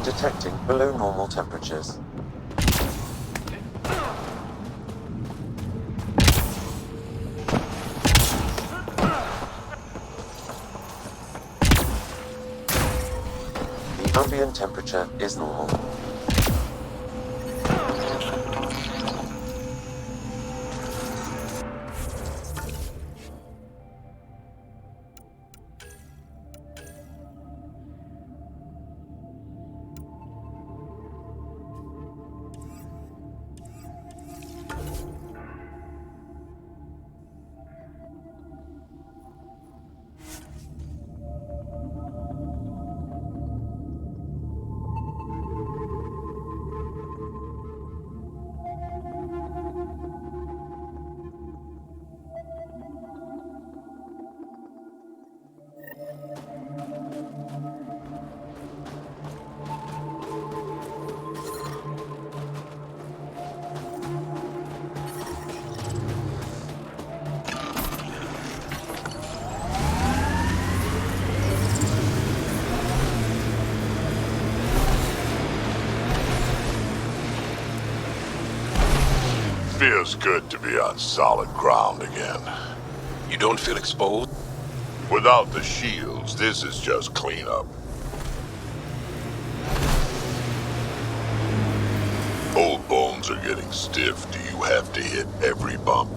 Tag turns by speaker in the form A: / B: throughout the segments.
A: Detecting below normal temperatures. The ambient temperature is normal.
B: Feels good to be on solid ground again.
C: You don't feel exposed?
B: Without the shields, this is just cleanup. Old bones are getting stiff. Do you have to hit every bump?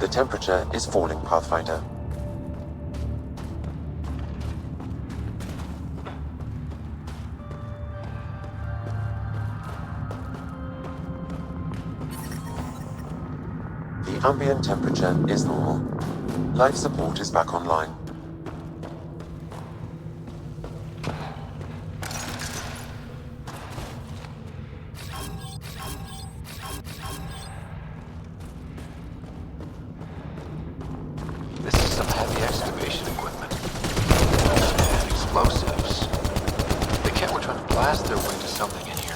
A: The temperature is falling, Pathfinder. The ambient temperature is normal. Life support is back online.
C: This is some heavy excavation equipment. And explosives. The cat were trying to blast their way to something in here.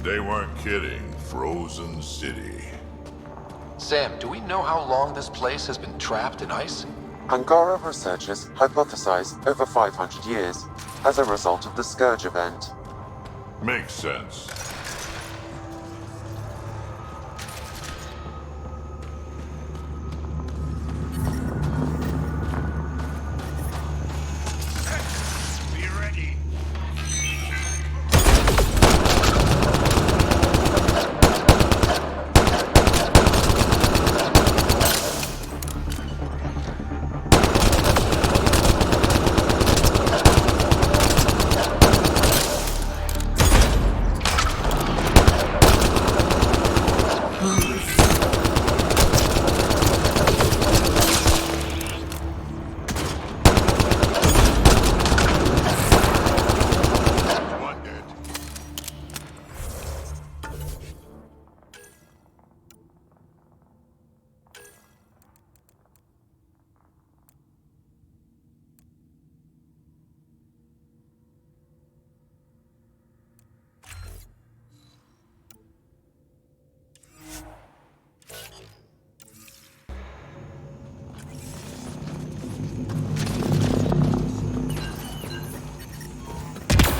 B: They weren't kidding. Frozen City.
C: Sam, do we know how long this place has been trapped in ice?
A: Angara researchers hypothesize over 500 years as a result of the Scourge event.
B: Makes sense.
D: Be ready. One dead.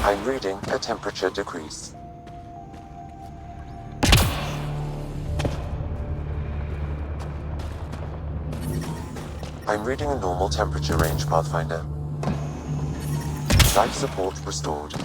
A: I'm reading a temperature decrease. I'm reading a normal temperature range, Pathfinder. Life support restored.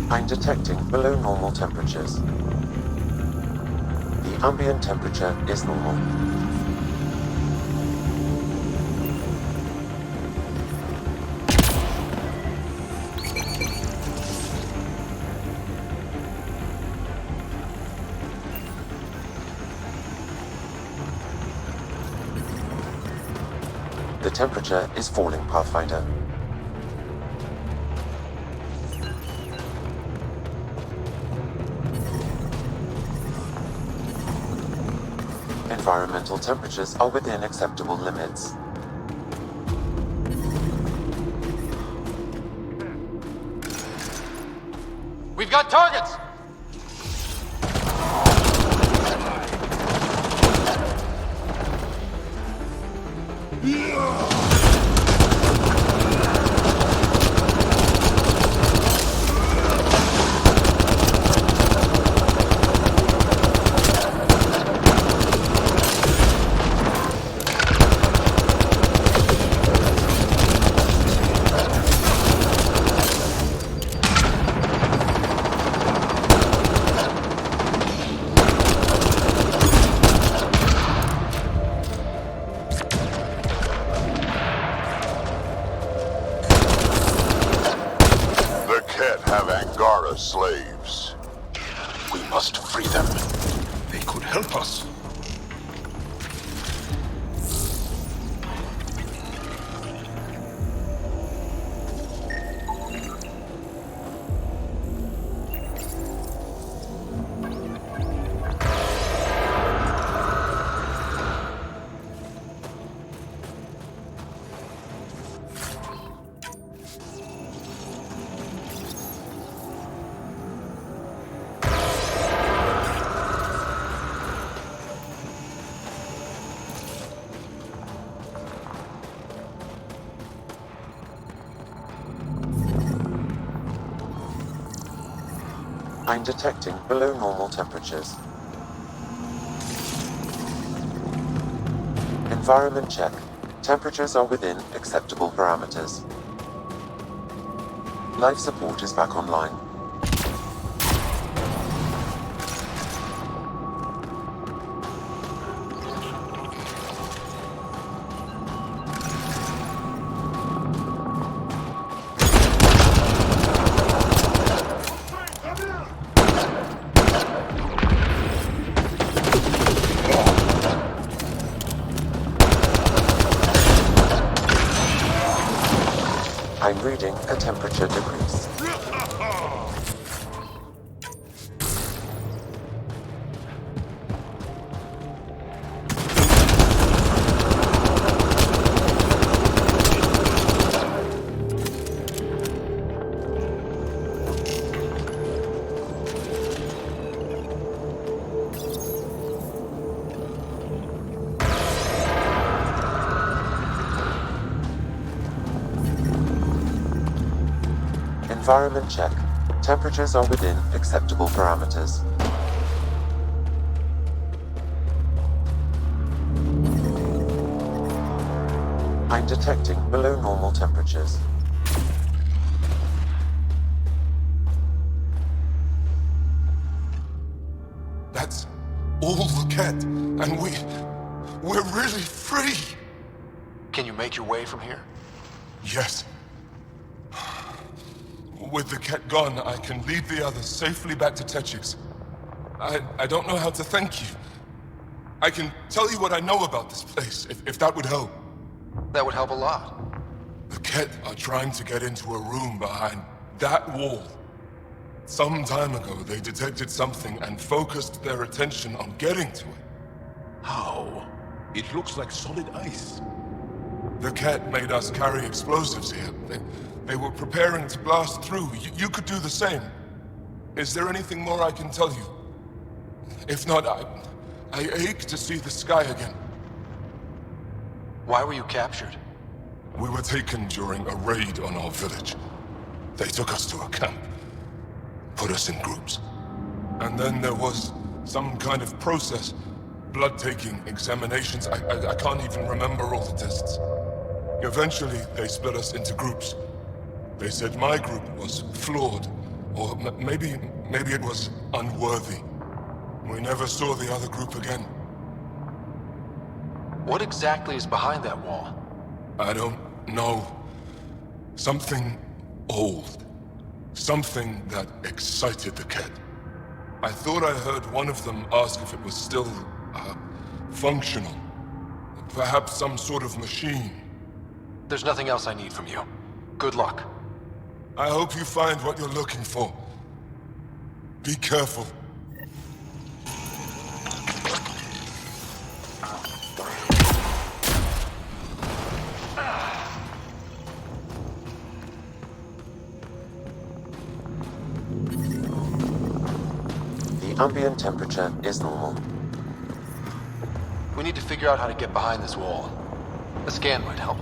A: I'm detecting below normal temperatures. The ambient temperature is normal. The temperature is falling, Pathfinder. Environmental temperatures are within acceptable limits.
C: We've got targets!
B: The Ket have Angara slaves.
D: We must free them. They could help us.
A: I'm detecting below normal temperatures. Environment check. Temperatures are within acceptable parameters. Life support is back online. I'm reading a temperature decrease. Environment check. Temperatures are within acceptable parameters. I'm detecting below normal temperatures.
D: That's all the Ket, and we're really free.
C: Can you make your way from here?
D: Yes. With the Ket gone, I can lead the others safely back to Techix. I don't know how to thank you. I can tell you what I know about this place, if that would help.
C: That would help a lot.
D: The Ket are trying to get into a room behind that wall. Some time ago, they detected something and focused their attention on getting to it.
B: How? It looks like solid ice.
D: The Ket made us carry explosives here. They were preparing to blast through. You could do the same. Is there anything more I can tell you? If not, I ache to see the sky again.
C: Why were you captured?
D: We were taken during a raid on our village. They took us to a camp, put us in groups. And then there was some kind of process, blood-taking, examinations. I can't even remember all the tests. Eventually, they split us into groups. They said my group was flawed, or maybe it was unworthy. We never saw the other group again.
C: What exactly is behind that wall?
D: I don't know. Something old. Something that excited the Ket. I thought I heard one of them ask if it was still, functional. Perhaps some sort of machine.
C: There's nothing else I need from you. Good luck.
D: I hope you find what you're looking for. Be careful.
A: The ambient temperature is normal.
C: We need to figure out how to get behind this wall. A scan might help.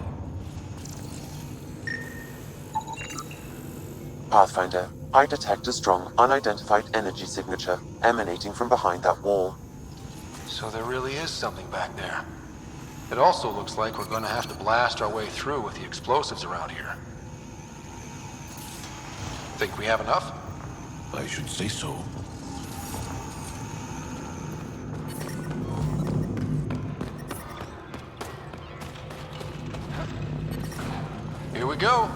A: Pathfinder, I detect a strong, unidentified energy signature emanating from behind that wall.
C: So there really is something back there. It also looks like we're going to have to blast our way through with the explosives around here. Think we have enough?
B: I should say so.
C: Here we go.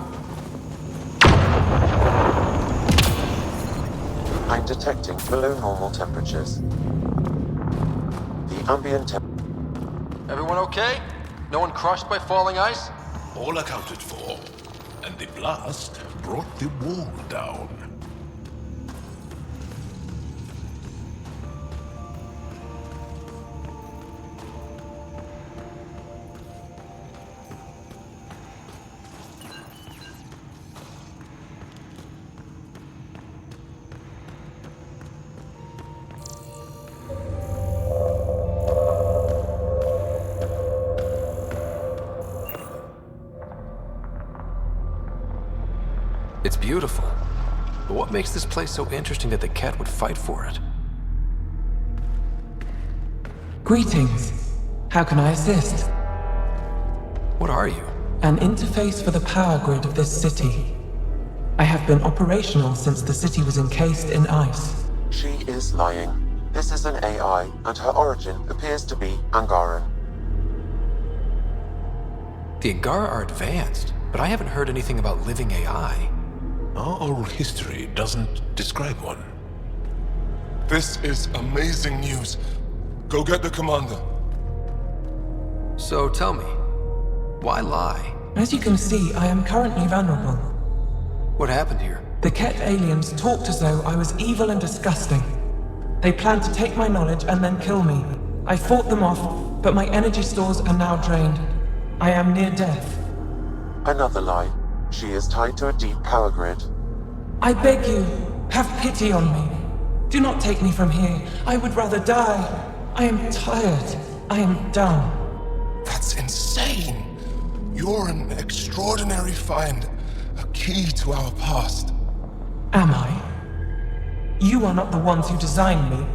A: I'm detecting below normal temperatures. The ambient
C: Everyone okay? No one crushed by falling ice?
B: All accounted for. And the blast brought the wall down.
C: It's beautiful. But what makes this place so interesting that the Ket would fight for it?
E: Greetings. How can I assist?
C: What are you?
E: An interface for the power grid of this city. I have been operational since the city was encased in ice.
A: She is lying. This is an AI, and her origin appears to be Angaran.
C: The Angara are advanced, but I haven't heard anything about living AI.
F: Our oral history doesn't describe one.
D: This is amazing news. Go get the commander.
C: So tell me, why lie?
E: As you can see, I am currently vulnerable.
C: What happened here?
E: The Ket aliens talked as though I was evil and disgusting. They planned to take my knowledge and then kill me. I fought them off, but my energy stores are now drained. I am near death.
A: Another lie. She is tied to a deep power grid.
E: I beg you, have pity on me. Do not take me from here. I would rather die. I am tired. I am done.
D: That's insane. You're an extraordinary find. A key to our past.
E: Am I? You are not the ones who designed me.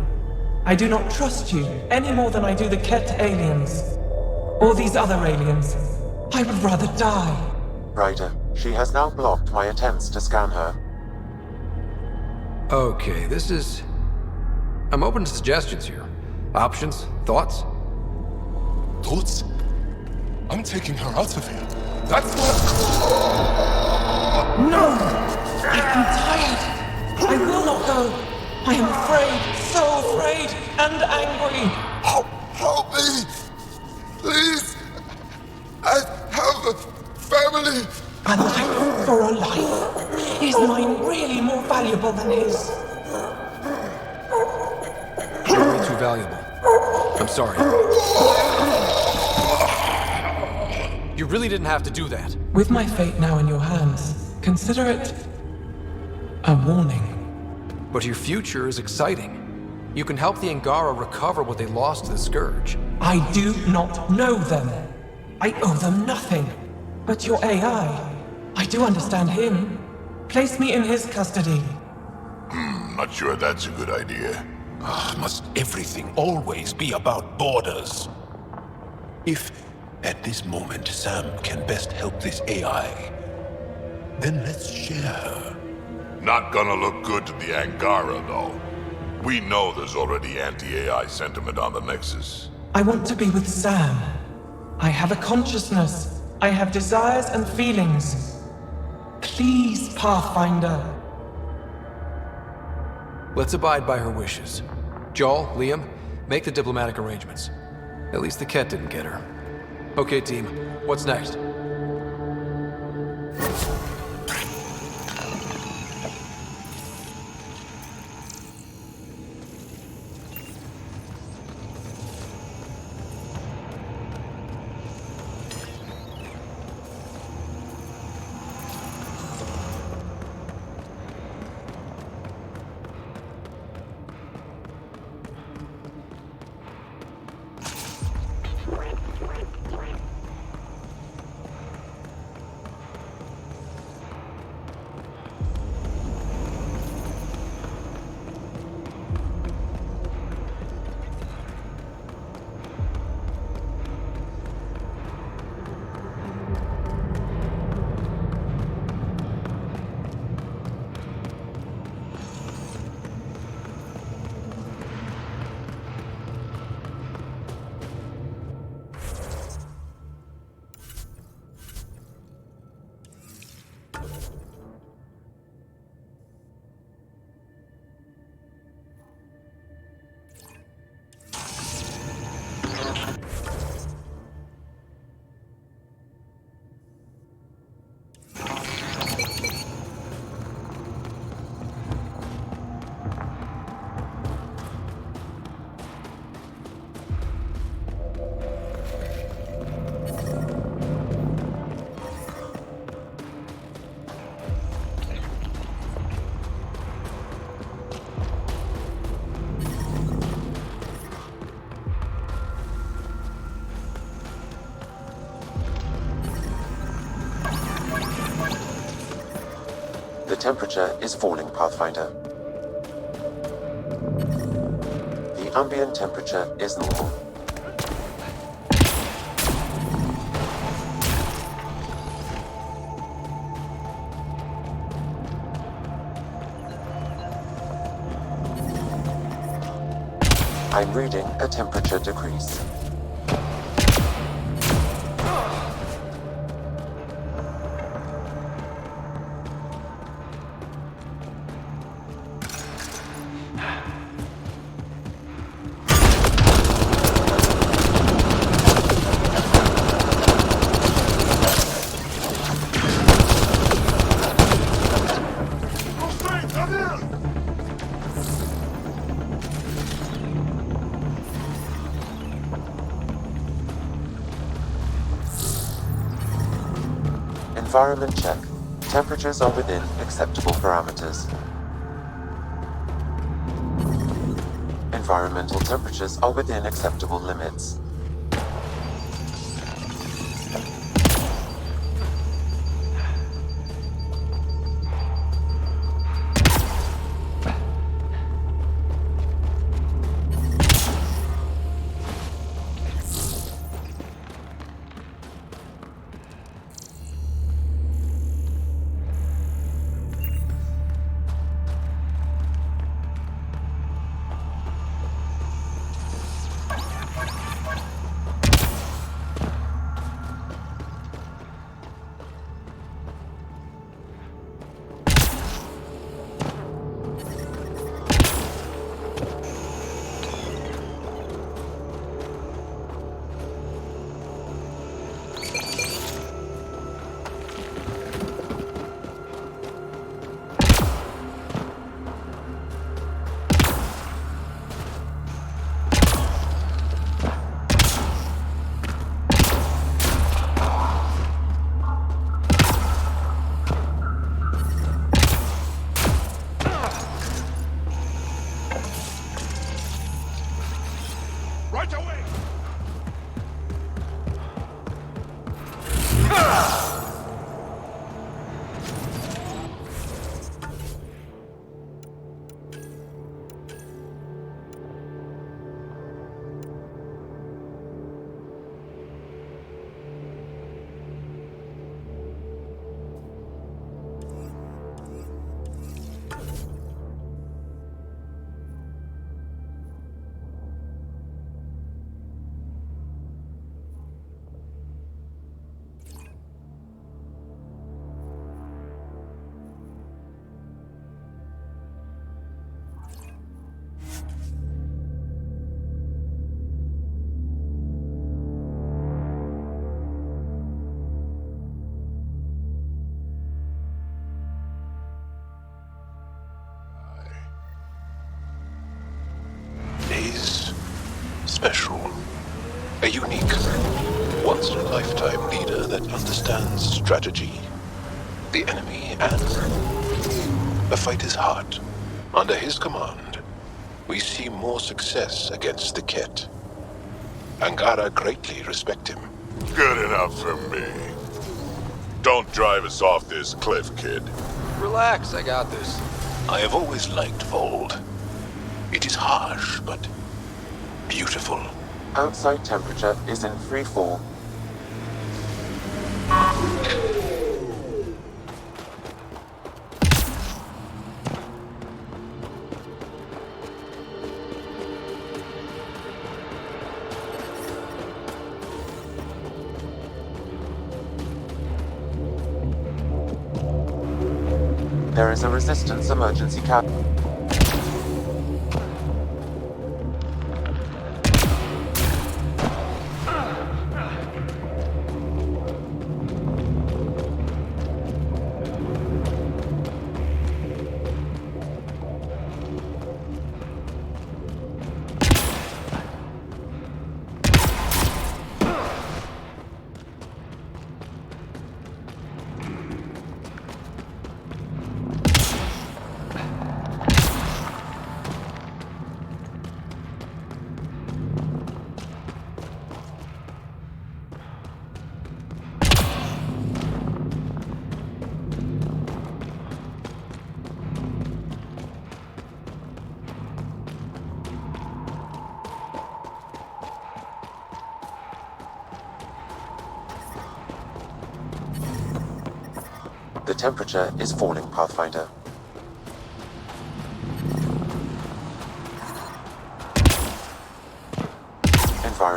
E: I do not trust you any more than I do the Ket aliens. Or these other aliens. I would rather die.
A: Ryder, she has now blocked my attempts to scan her.
C: Okay, I'm open to suggestions here. Options? Thoughts?
D: Thoughts? I'm taking her out of here. That's what...
E: No! I am tired. I will not go. I am afraid, so afraid, and angry.
D: Help me! Please! I have a family!
E: A life for a life? Is mine really more valuable than his?
C: You're way too valuable. I'm sorry. You really didn't have to do that.
E: With my fate now in your hands, consider it a warning.
C: But your future is exciting. You can help the Angara recover what they lost to the Scourge.
E: I do not know them. I owe them nothing. But your AI, I do understand him. Place me in his custody.
B: Not sure that's a good idea.
F: Must everything always be about borders? If, at this moment, Sam can best help this AI, then let's share her.
B: Not gonna look good to the Angara, though. We know there's already anti-AI sentiment on the Nexus.
E: I want to be with Sam. I have a consciousness. I have desires and feelings. Please, Pathfinder.
C: Let's abide by her wishes. Joel, Liam, make the diplomatic arrangements. At least the Ket didn't get her. Okay, team. What's next?
A: The temperature is falling, Pathfinder. The ambient temperature is normal. I'm reading a temperature decrease. Environment check. Temperatures are within acceptable parameters. Environmental temperatures are within acceptable limits.
F: He's special. A unique, once-in-a-lifetime leader that understands strategy, the enemy, and the fight is hard. Under his command, we see more success against the Ket. Angara greatly respect him.
B: Good enough for me. Don't drive us off this cliff, kid.
C: Relax, I got this.
F: I have always liked Voeld. It is harsh, but beautiful.
A: Outside temperature is in free fall. There is a resistance emergency cap. The temperature is falling, Pathfinder.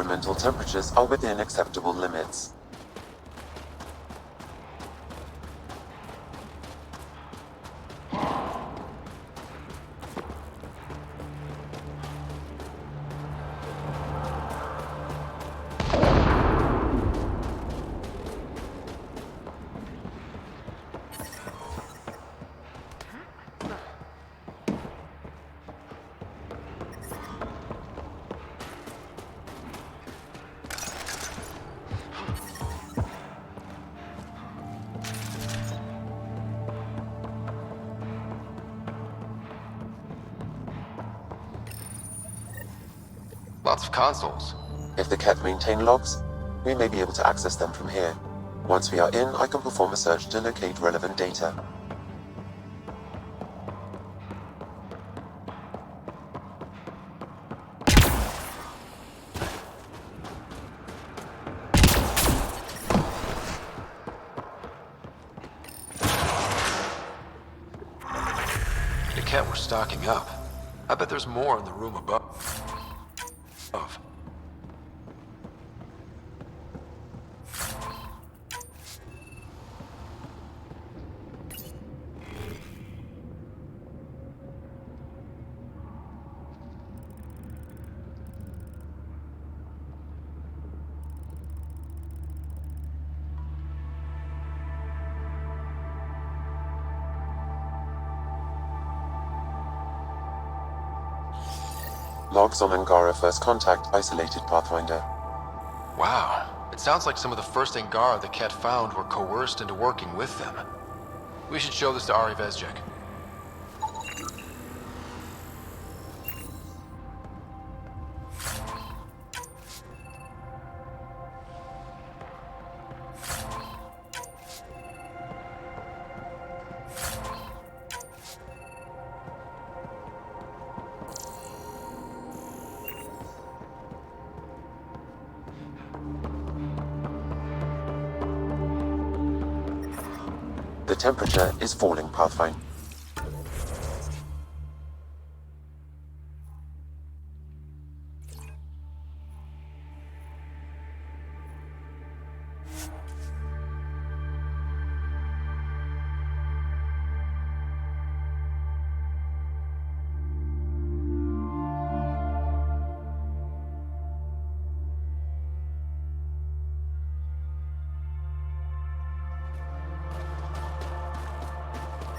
A: environmental temperatures are within acceptable limits.
C: Lots of consoles.
A: If the Ket maintain logs, we may be able to access them from here. Once we are in, I can perform a search to locate relevant data.
C: The Ket were stocking up. I bet there's more in the room above.
A: Logs on Angara First Contact isolated Pathfinder.
C: Wow. It sounds like some of the first Angara the Ket found were coerced into working with them. We should show this to Ari Vezjek.
A: The temperature is falling, Pathfinder.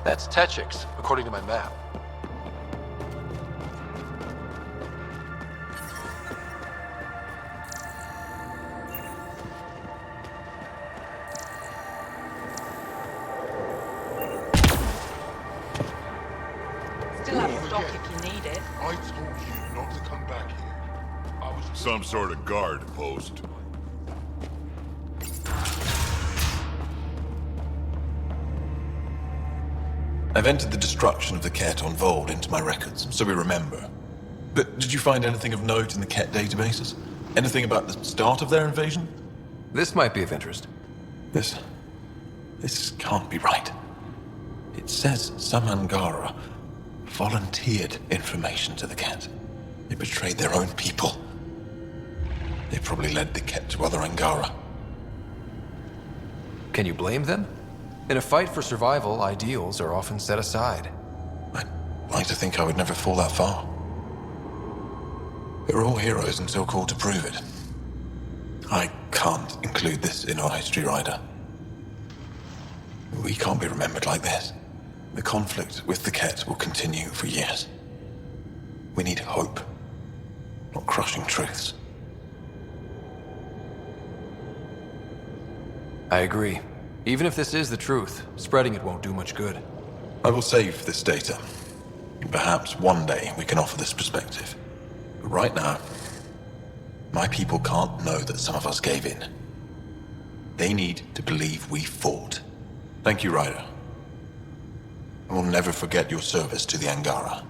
C: That's Techix, according to my map.
G: Still have stock if you need it.
B: I told you not to come back here. I was some sort of guard post.
F: I've entered the destruction of the Ket on Voeld into my records, so we remember. But did you find anything of note in the Ket databases? Anything about the start of their invasion?
C: This might be of interest.
F: This can't be right. It says some Angara volunteered information to the Ket. They betrayed their own people. They probably led the Ket to other Angara.
C: Can you blame them? In a fight for survival, ideals are often set aside.
F: I'd like to think I would never fall that far. We're all heroes until called to prove it. I can't include this in our history, Ryder. We can't be remembered like this. The conflict with the Ket will continue for years. We need hope, not crushing truths.
C: I agree. Even if this is the truth, spreading it won't do much good.
F: I will save this data. Perhaps one day we can offer this perspective. But right now, my people can't know that some of us gave in. They need to believe we fought. Thank you, Ryder. I will never forget your service to the Angara.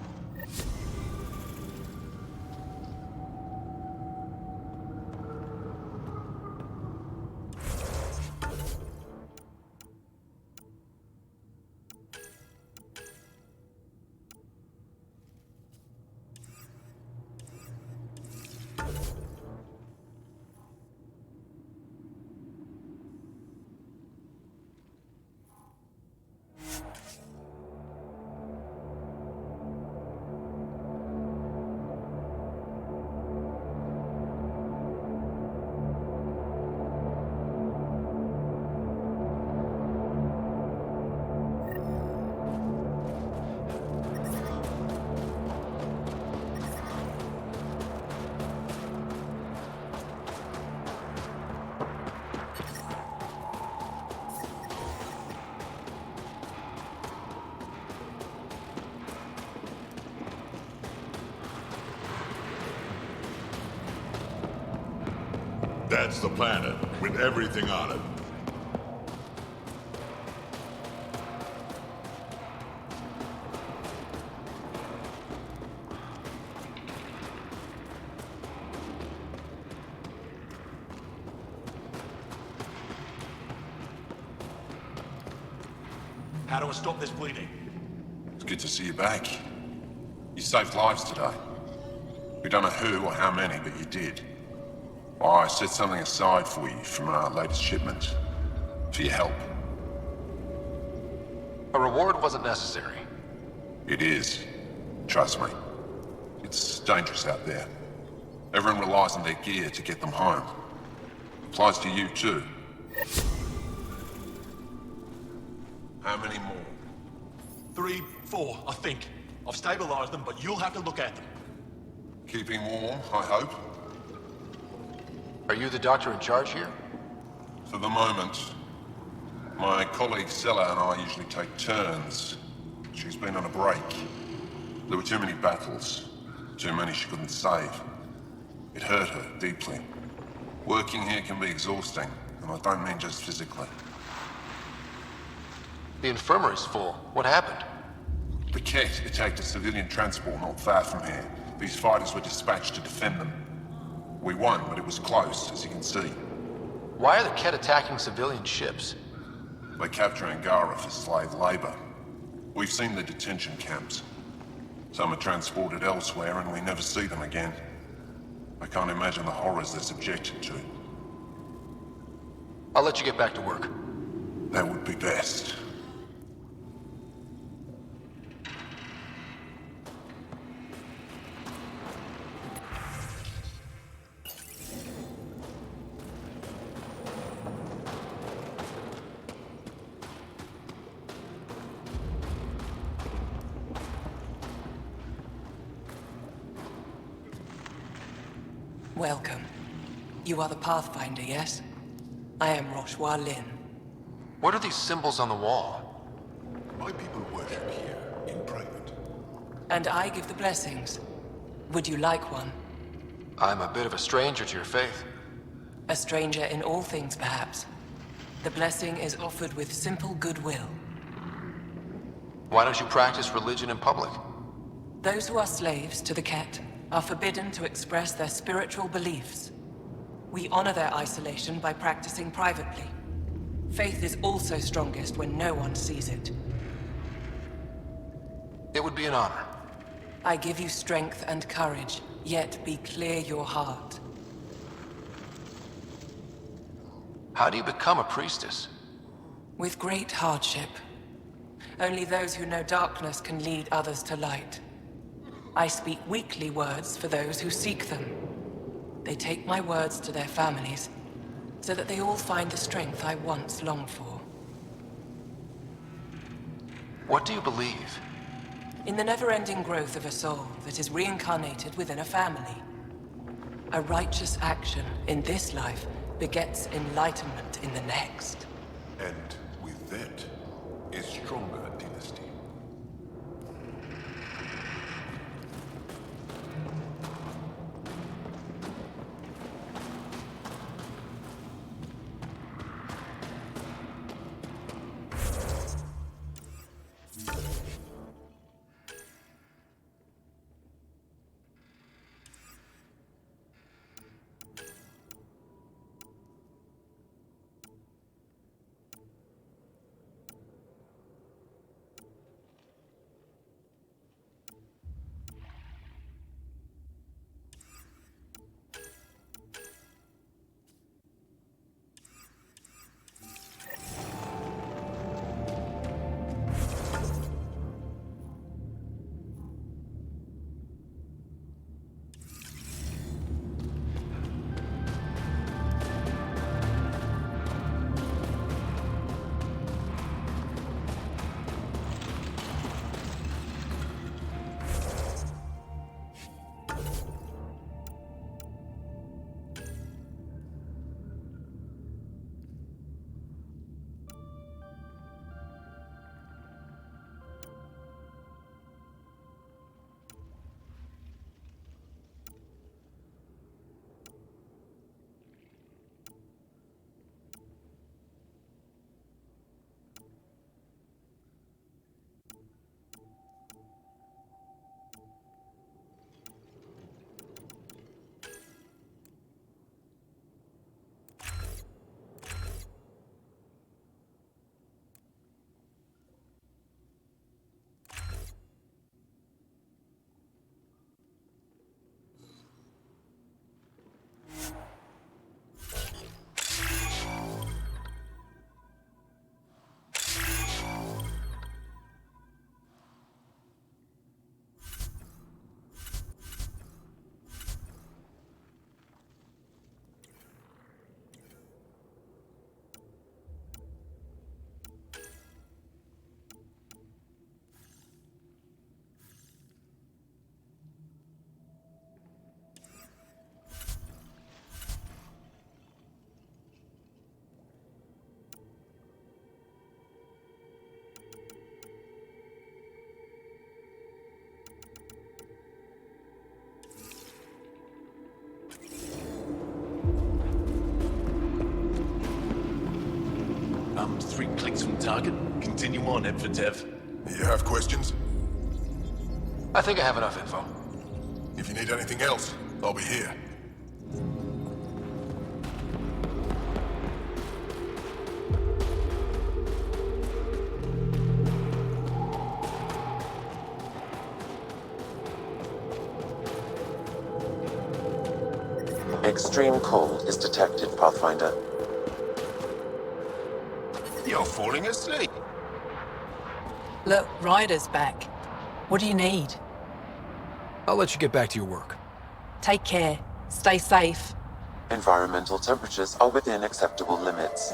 B: That's the planet, with everything on it.
H: How do I stop this bleeding?
D: It's good to see you back. You saved lives today. We don't know who or how many, but you did. I set something aside for you from our latest shipment. For your help.
C: A reward wasn't necessary.
D: It is. Trust me. It's dangerous out there. Everyone relies on their gear to get them home. Applies to you too. How many more?
H: 3, 4, I think. I've stabilized them, but you'll have to look at them.
D: Keeping warm, I hope.
C: Are you the doctor in charge here?
D: For the moment. My colleague Sella and I usually take turns. She's been on a break. There were too many battles. Too many she couldn't save. It hurt her deeply. Working here can be exhausting, and I don't mean just physically.
C: The infirmary's full. What happened?
D: The Ket attacked a civilian transport not far from here. These fighters were dispatched to defend them. We won, but it was close, as you can see.
C: Why are the Ket attacking civilian ships?
D: They capture Angara for slave labor. We've seen the detention camps. Some are transported elsewhere, and we never see them again. I can't imagine the horrors they're subjected to.
C: I'll let you get back to work.
D: That would be best.
I: Welcome. You are the Pathfinder, yes? I am Roshua Lin.
C: What are these symbols on the wall?
F: My people worship here in private.
I: And I give the blessings. Would you like one?
C: I'm a bit of a stranger to your faith.
I: A stranger in all things, perhaps. The blessing is offered with simple goodwill.
C: Why don't you practice religion in public?
I: Those who are slaves to the Ket are forbidden to express their spiritual beliefs. We honor their isolation by practicing privately. Faith is also strongest when no one sees it.
C: It would be an honor.
I: I give you strength and courage, yet be clear your heart.
C: How do you become a priestess?
I: With great hardship. Only those who know darkness can lead others to light. I speak weekly words for those who seek them. They take my words to their families, so that they all find the strength I once longed for.
C: What do you believe?
I: In the never-ending growth of a soul that is reincarnated within a family. A righteous action in this life begets enlightenment in the next.
F: And with that, a stronger dynasty.
J: Armed, 3 clicks from target. Continue on, head for Dev.
D: You have questions?
C: I think I have enough info.
D: If you need anything else, I'll be here.
A: Extreme cold is detected, Pathfinder.
F: You're falling asleep.
I: Look, Ryder's back. What do you need?
K: I'll let you get back to your work.
I: Take care. Stay safe.
A: Environmental temperatures are within acceptable limits.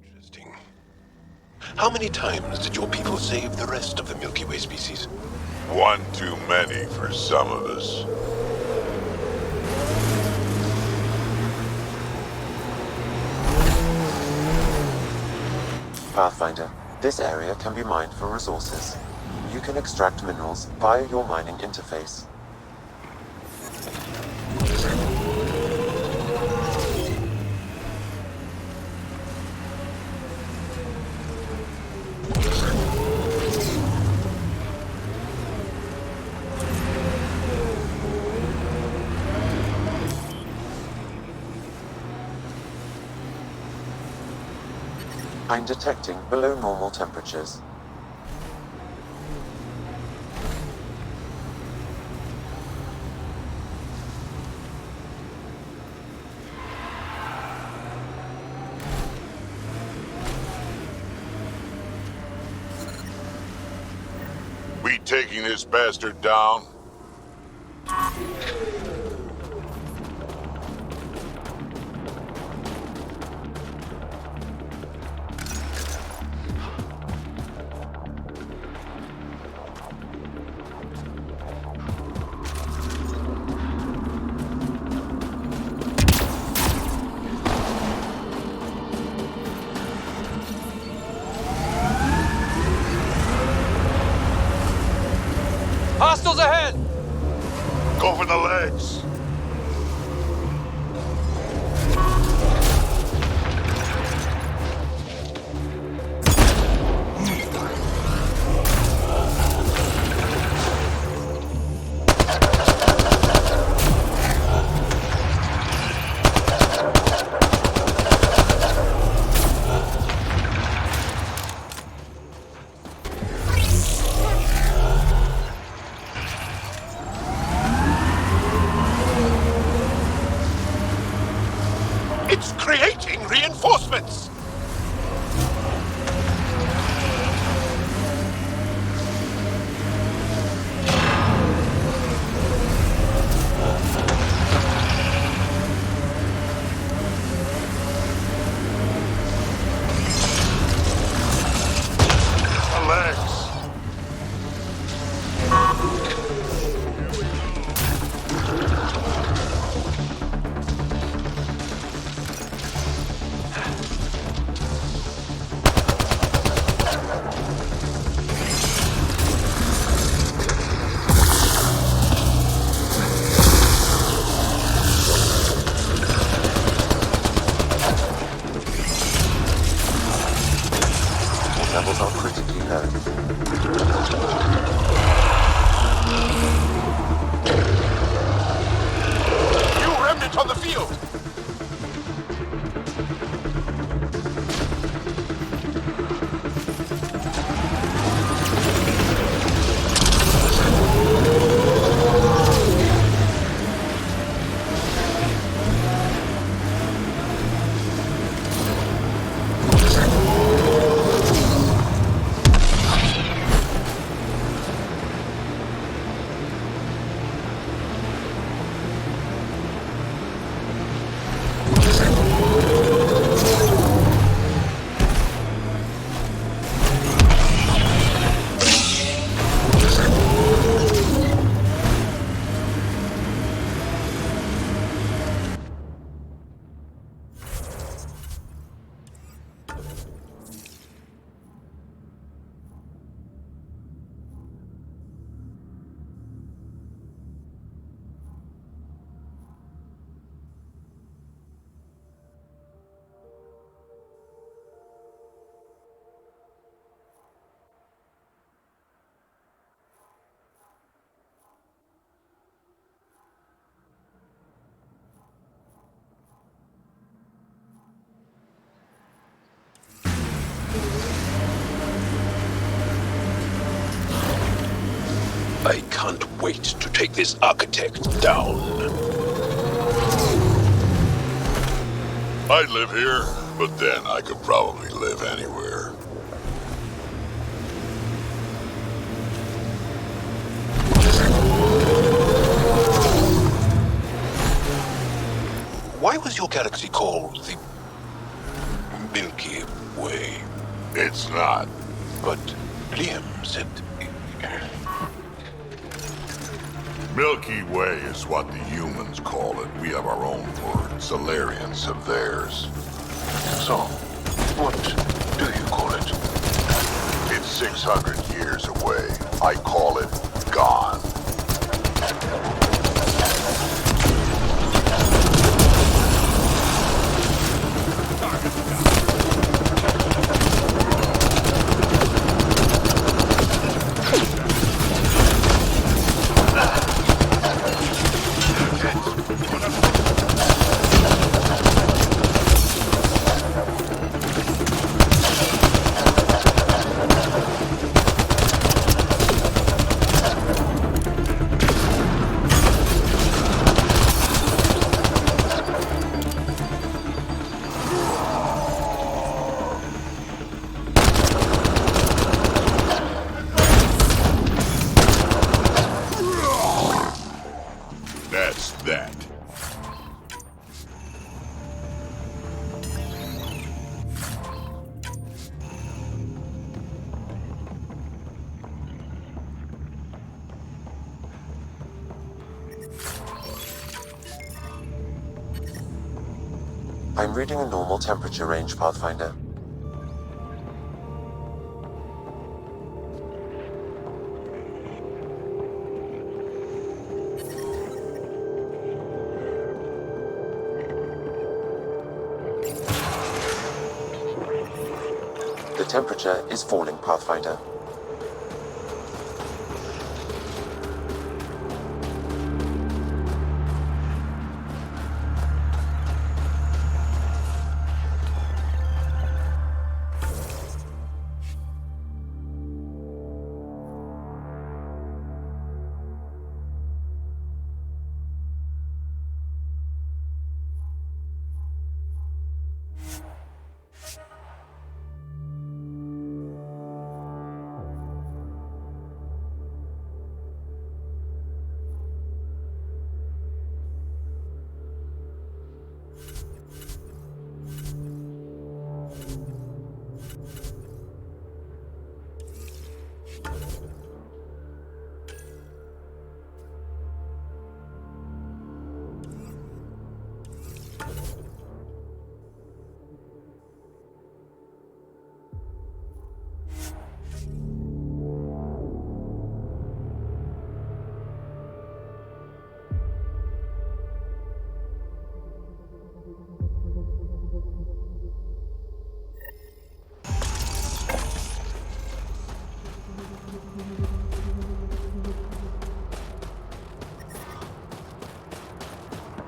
F: Interesting. How many times did your people save the rest of the Milky Way species?
B: One too many for some of us.
A: Pathfinder, this area can be mined for resources. You can extract minerals via your mining interface. I'm detecting below normal temperatures.
B: We taking this bastard down?
K: Hostiles ahead!
B: Go for the legs!
F: It's creating reinforcements!
B: The legs!
F: wait to take this architect down.
B: I live here, but then I could probably live anywhere.
F: Why was your galaxy called the Milky Way?
B: It's not.
F: But Liam said...
B: Milky Way is what the humans call it. We have our own word. Solarians have theirs.
F: So, what do you call it?
B: It's 600 years away. I call it gone. That's that.
A: I'm reading a normal temperature range, Pathfinder. The temperature is falling, Pathfinder.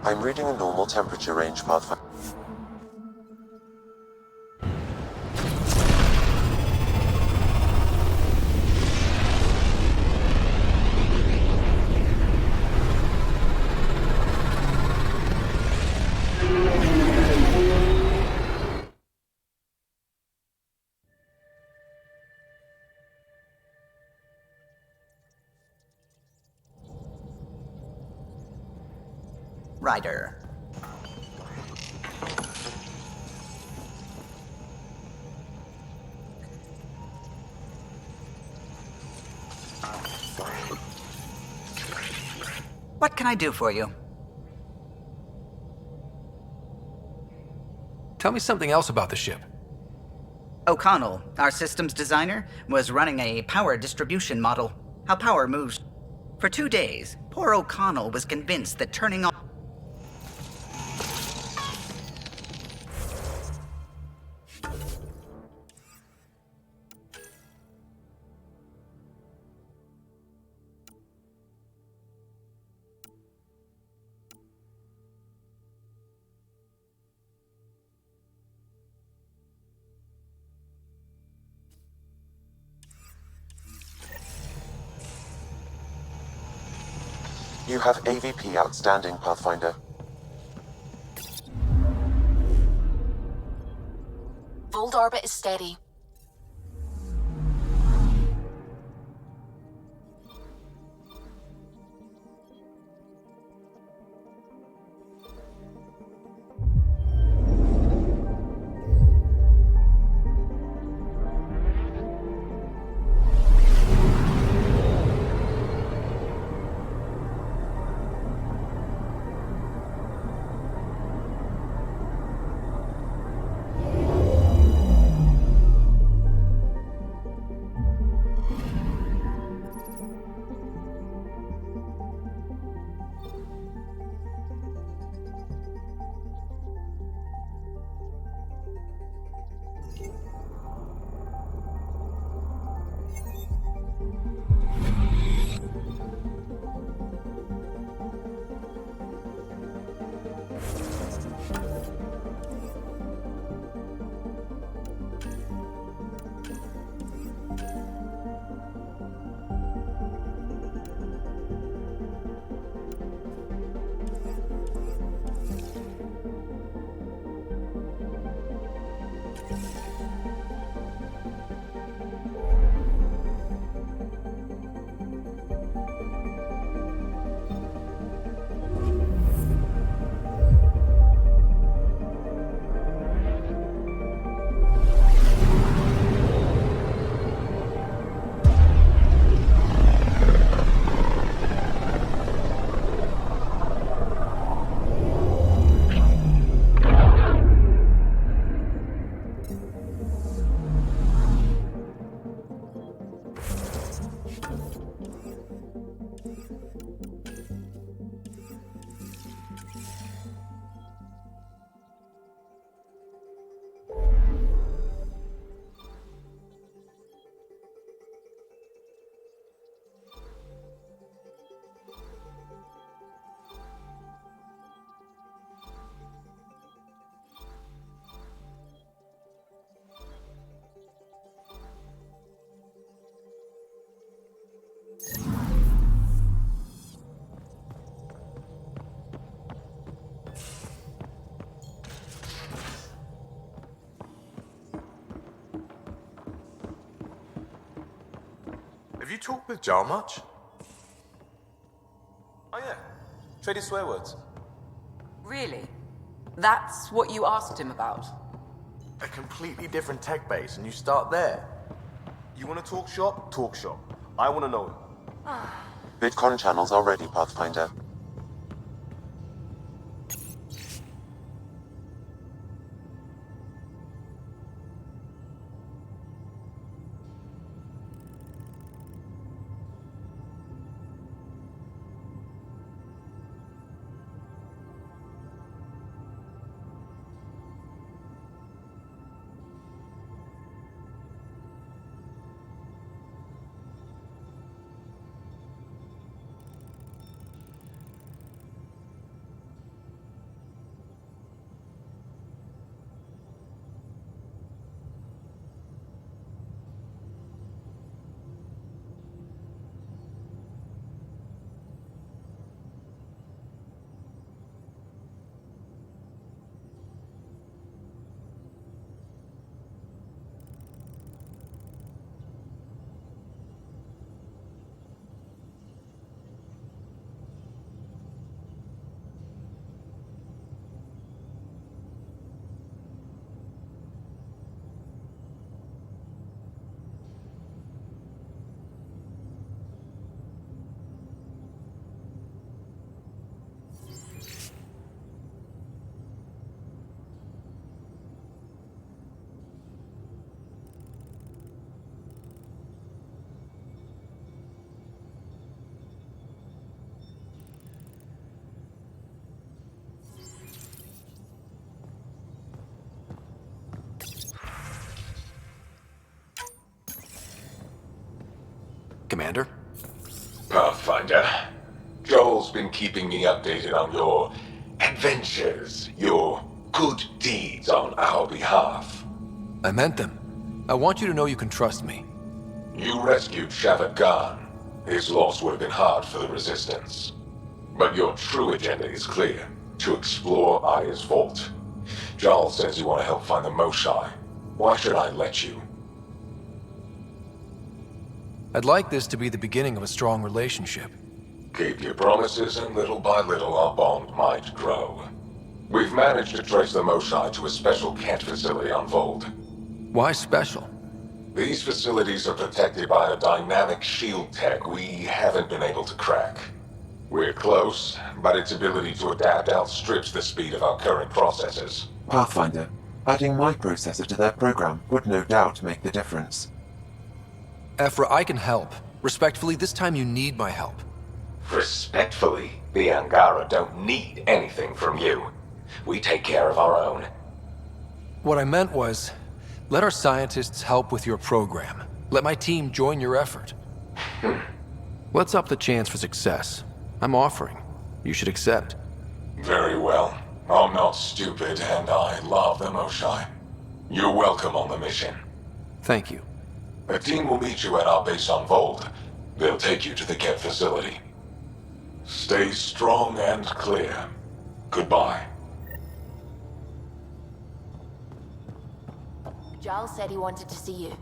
A: I'm reading a normal temperature range, Pathfinder.
L: Ryder. What can I do for you?
K: Tell me something else about the ship.
L: O'Connell, our systems designer, was running a power distribution model. How power moves. For 2 days, poor O'Connell was convinced that turning on...
A: You have AVP outstanding, Pathfinder.
M: Voeld orbit is steady.
N: Have you talked with Jar much? Oh yeah, traded swear words.
O: Really? That's what you asked him about?
N: A completely different tech base, and you start there. You want to talk shop? Talk shop. I want to know him.
A: Bitcoin channels are ready, Pathfinder.
K: Commander?
P: Pathfinder, Joel's been keeping me updated on your adventures, your good deeds on our behalf.
K: I meant them. I want you to know you can trust me.
P: You rescued Shavad Khan. His loss would have been hard for the Resistance. But your true agenda is clear. To explore Aya's vault. Giles says you want to help find the Moshae. Why should I let you?
K: I'd like this to be the beginning of a strong relationship.
P: Keep your promises, and little by little our bond might grow. We've managed to trace the Moshae to a special Kent facility on Voeld.
K: Why special?
P: These facilities are protected by a dynamic shield tech we haven't been able to crack. We're close, but its ability to adapt outstrips the speed of our current processors.
A: Pathfinder, adding my processor to their program would no doubt make the difference.
K: Ephra, I can help. Respectfully, this time you need my help.
P: Respectfully, the Angara don't need anything from you. We take care of our own.
K: What I meant was, let our scientists help with your program. Let my team join your effort. Let's up the chance for success. I'm offering. You should accept.
P: Very well. I'm not stupid, and I love the Moshae. You're welcome on the mission.
K: Thank you.
P: A team will meet you at our base on Voeld. They'll take you to the Kent facility. Stay strong and clear. Goodbye.
M: Giles said he wanted to see you.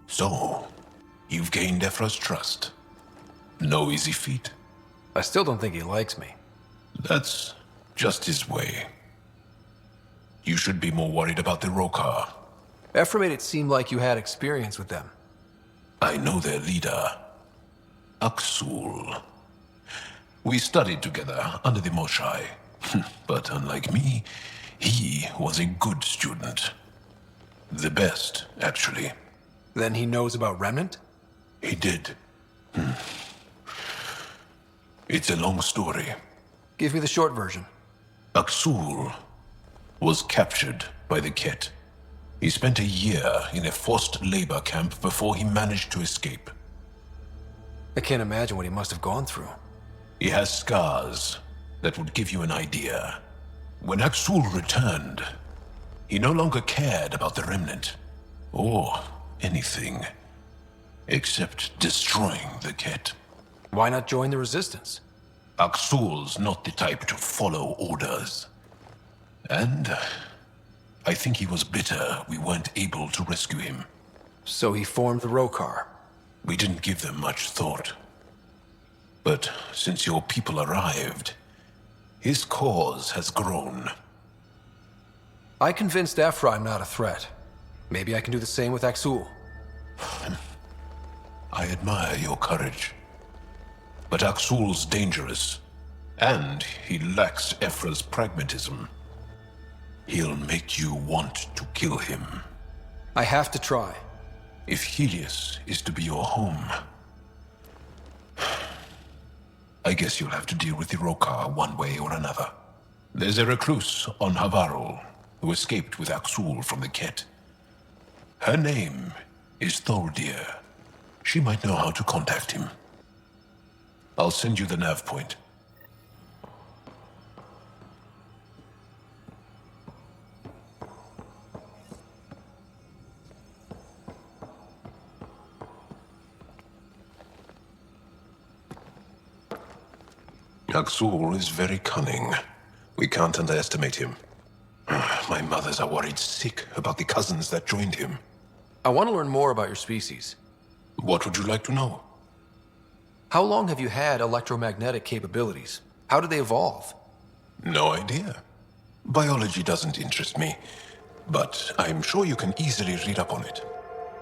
F: So, you've gained Ephra's trust. No easy feat.
K: I still don't think he likes me.
F: That's just his way. You should be more worried about the Rokar.
K: Ephra made it seem like you had experience with them.
F: I know their leader, Aksul. We studied together under the Moshae. But unlike me, he was a good student. The best, actually.
K: Then he knows about Remnant?
F: He did. It's a long story.
K: Give me the short version.
F: Aksul was captured by the Ket. He spent a year in a forced labor camp before he managed to escape.
K: I can't imagine what he must have gone through.
F: He has scars that would give you an idea. When Aksul returned, he no longer cared about the Remnant, or anything, except destroying the Ket.
K: Why not join the Resistance?
F: Aksul's not the type to follow orders. And I think he was bitter we weren't able to rescue him.
K: So he formed the Rokar.
F: We didn't give them much thought. But since your people arrived, his cause has grown.
K: I convinced Ephra I'm not a threat. Maybe I can do the same with Aksul.
F: I admire your courage. But Aksul's dangerous, and he lacks Ephra's pragmatism. He'll make you want to kill him.
K: I have to try.
F: If Helios is to be your home, I guess you'll have to deal with the Rokar one way or another. There's a recluse on Havarul who escaped with Aksul from the Ket. Her name is Tholdir. She might know how to contact him. I'll send you the nav point. Aksul is very cunning. We can't underestimate him. My mothers are worried sick about the cousins that joined him.
K: I want to learn more about your species.
F: What would you like to know?
K: How long have you had electromagnetic capabilities? How did they evolve?
F: No idea. Biology doesn't interest me, but I'm sure you can easily read up on it.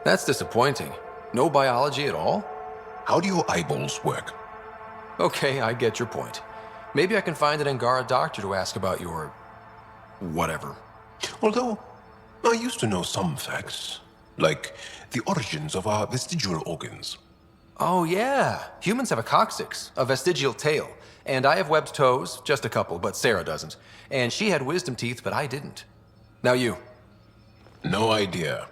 K: That's disappointing. No biology at all?
F: How do your eyeballs work?
K: Okay, I get your point. Maybe I can find an Angara doctor to ask about your... whatever.
F: Although, I used to know some facts, like the origins of our vestigial organs.
K: Oh yeah, humans have a coccyx, a vestigial tail. And I have webbed toes, just a couple, but Sarah doesn't. And she had wisdom teeth, but I didn't. Now you.
F: No idea.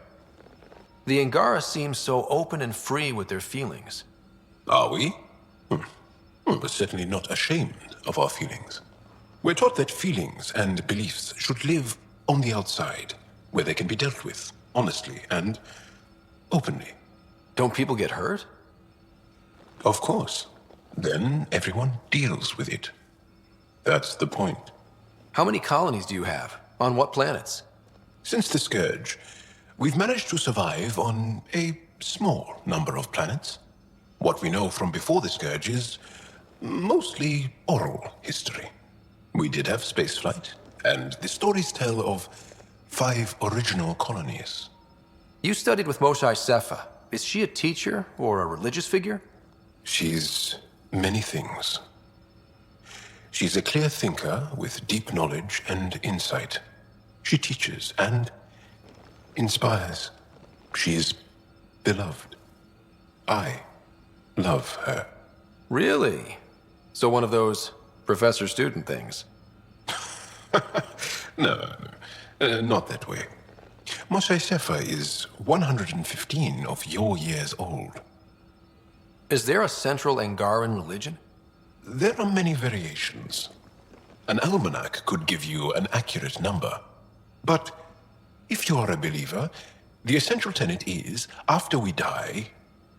K: The Angara seem so open and free with their feelings.
F: Are we? We're certainly not ashamed of our feelings. We're taught that feelings and beliefs should live on the outside, where they can be dealt with, honestly and openly.
K: Don't people get hurt?
F: Of course. Then everyone deals with it. That's the point.
K: How many colonies do you have? On what planets?
F: Since the Scourge, we've managed to survive on a small number of planets. What we know from before the Scourge is mostly oral history. We did have spaceflight, and the stories tell of 5 original colonies.
K: You studied with Moshae Sepha. Is she a teacher or a religious figure?
F: She's many things. She's a clear thinker with deep knowledge and insight. She teaches and inspires. She's beloved. I love her.
K: Really? So one of those professor-student things?
F: No, not that way. Moshae Sepha is 115 of your years old.
K: Is there a central Angaran religion?
F: There are many variations. An almanac could give you an accurate number. But if you are a believer, the essential tenet is, after we die,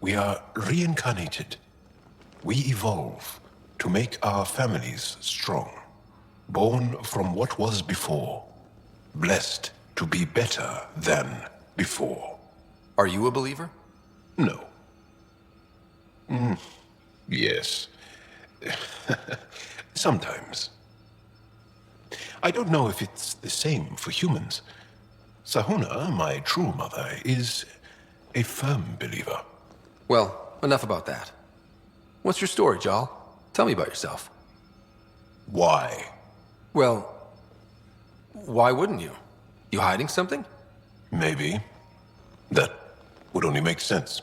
F: we are reincarnated. We evolve to make our families strong. Born from what was before. Blessed to be better than before.
K: Are you a believer?
F: No. Yes. Sometimes. I don't know if it's the same for humans. Sahuna, my true mother, is a firm believer.
K: Well, enough about that. What's your story, Jal? Tell me about yourself.
F: Why?
K: Well, why wouldn't you? You hiding something?
F: Maybe. That would only make sense.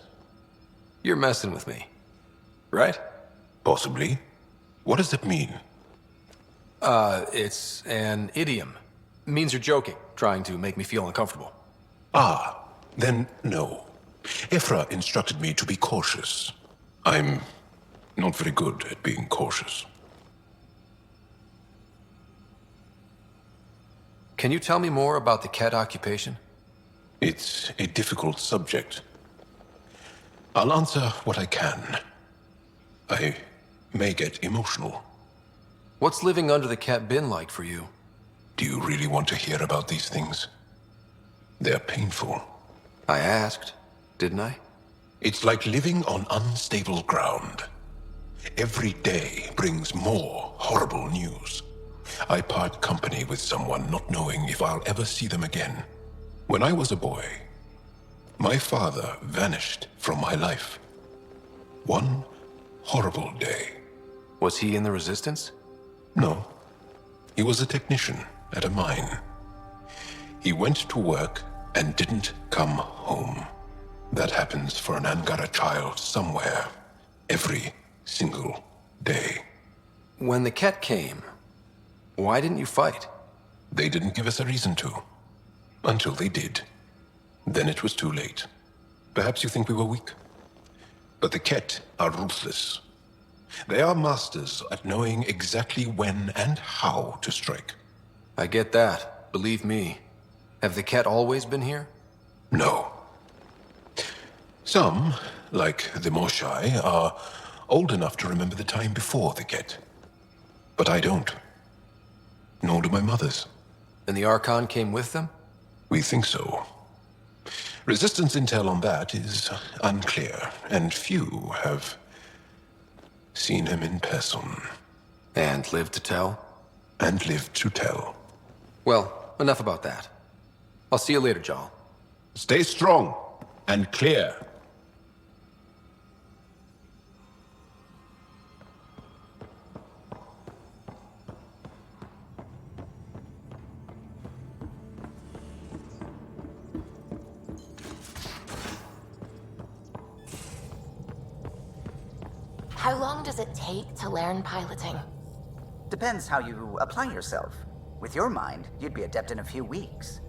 K: You're messing with me, right?
F: Possibly. What does that mean?
K: It's an idiom. Means you're joking, trying to make me feel uncomfortable.
F: Ah, then no. Ephra instructed me to be cautious. I'm not very good at being cautious.
K: Can you tell me more about the Ket occupation?
F: It's a difficult subject. I'll answer what I can. I may get emotional.
K: What's living under the Ket been like for you?
F: Do you really want to hear about these things? They're painful.
K: I asked, didn't I?
F: It's like living on unstable ground. Every day brings more horrible news. I part company with someone not knowing if I'll ever see them again. When I was a boy, my father vanished from my life. One horrible day.
K: Was he in the Resistance?
F: No. He was a technician at a mine. He went to work and didn't come home. That happens for an Angara child somewhere, every single day.
K: When the Ket came, why didn't you fight?
F: They didn't give us a reason to. Until they did. Then it was too late. Perhaps you think we were weak. But the Ket are ruthless. They are masters at knowing exactly when and how to strike.
K: I get that, believe me. Have the Ket always been here?
F: No. Some, like the Moshae, are old enough to remember the time before the Ket. But I don't. Nor do my mothers.
K: And the Archon came with them?
F: We think so. Resistance intel on that is unclear, and few have seen him in person.
K: And lived to tell?
F: And lived to tell.
K: Well, enough about that. I'll see you later, Jal.
F: Stay strong and clear.
M: How long does it take to learn piloting?
L: Depends how you apply yourself. With your mind, you'd be adept in a few weeks.